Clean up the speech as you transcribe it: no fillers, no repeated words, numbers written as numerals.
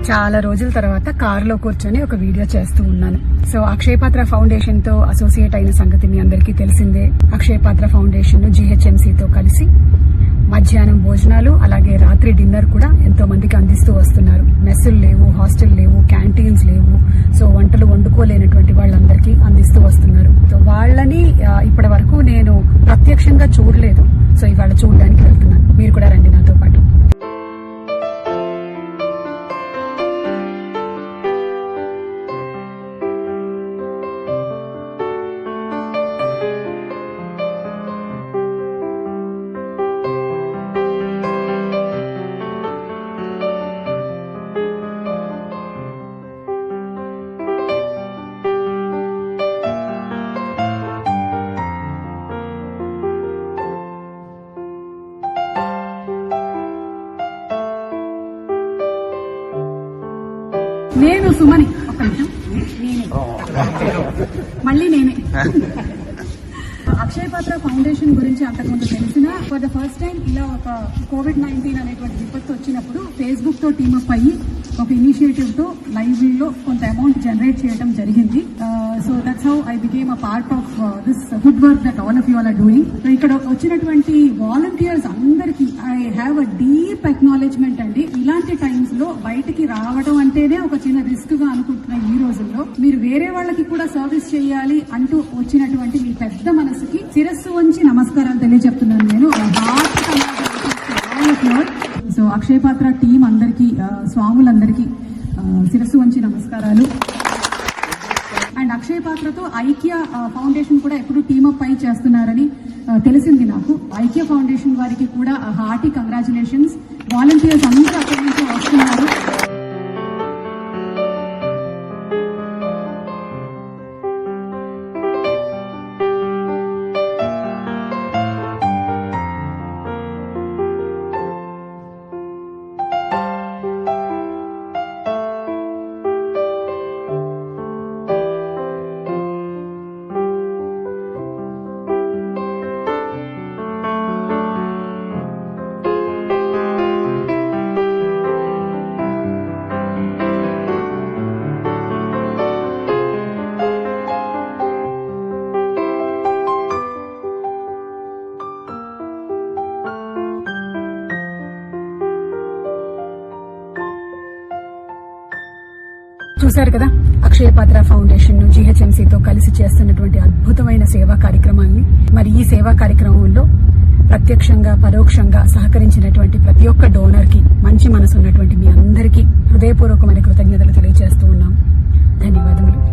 చాలా రోజుల తర్వాత కారులో కూర్చొని ఒక వీడియో చేస్తూ ఉన్నాను. సో అక్షయ పాత్ర ఫౌండేషన్ తో అసోసియేట్ అయిన సంగతి మీ అందరికీ తెలిసిందే. అక్షయ పాత్ర ఫౌండేషన్ GHMC తో కలిసి మధ్యాహ్నం భోజనాలు అలాగే రాత్రి డిన్నర్ కూడా ఎంతో మందికి అందిస్తూ వస్తున్నారు. మెస్సులు లేవు, హాస్టల్ లేవు, క్యాంటీన్స్ లేవు. సో వంటలు వండుకోలేనటువంటి వాళ్ళందరికీ అందిస్తూ వస్తున్నారు. సో వాళ్ళని ఇప్పటి వరకు నేను ప్రత్యక్షంగా చూడలేదు. సో ఇవాళ చూడడానికి వెళ్తున్నాను. మీరు కూడా రండి నాతో పాటు. నేను సుమని, ఒక నిమిషం, మళ్ళీ నేనే. అక్షయ పాత్ర ఫౌండేషన్ గురించి అంతకుముందు తెలిసిన ఫర్ ద ఫస్ట్ టైం ఇలా ఒక COVID-19 అనేటువంటి విపత్తు వచ్చినప్పుడు ఫేస్బుక్ తో టీమప్ అయ్యి ఒక ఇనిషియేటివ్ తో లైబ్రరీలో కొంత అమౌంట్ జనరేట్ చేయడం జరిగింది. So that's how I became a part of this good work that all of you are doing. ఇక్కడ వచ్చినటువంటి వాలంటీర్స్ అందరికీ I have a deep acknowledgement అండి. ఇలాంటి టైమ్స్ లో బయటికి రావడం అంటేనే ఒక చిన్న రిస్క్ గా అనుకుంటున్న ఈ రోజుల్లో మీరు వేరే వాళ్ళకి కూడా సర్వీస్ చేయాలి అంటూ వచ్చినటువంటి మీ పెద్ద మనసుకి శిరస్సు వంచి నమస్కారాలు తెలియజెప్తున్నాను నేను. సో అక్షయ పాత్ర టీం అందరికీ, స్వాములందరికీ శిరస్సు వంచి నమస్కారాలు. అండ్ అక్షయ పాత్రతో ఐక్య ఫౌండేషన్ కూడా ఎప్పుడు టీమప్ అయి చేస్తున్నారని తెలిసింది నాకు. ఐక్య ఫౌండేషన్ వారికి కూడా హార్టీ కంగ్రాచులేషన్స్. వాలంటీర్స్ అందరూ అక్కడి నుంచి వస్తున్నారు. చూశారు కదా అక్షయ పాత్ర ఫౌండేషన్ GHMC తో కలిసి చేస్తున్నటువంటి అద్భుతమైన సేవా కార్యక్రమాన్ని. మరి ఈ సేవా కార్యక్రమంలో ప్రత్యక్షంగా పరోక్షంగా సహకరించినటువంటి ప్రతి ఒక్క డోనర్ కి, మంచి మనసు ఉన్నటువంటి మీ అందరికీ హృదయపూర్వకమైన కృతజ్ఞతలు తెలియజేస్తూ ఉన్నాం. ధన్యవాదములు.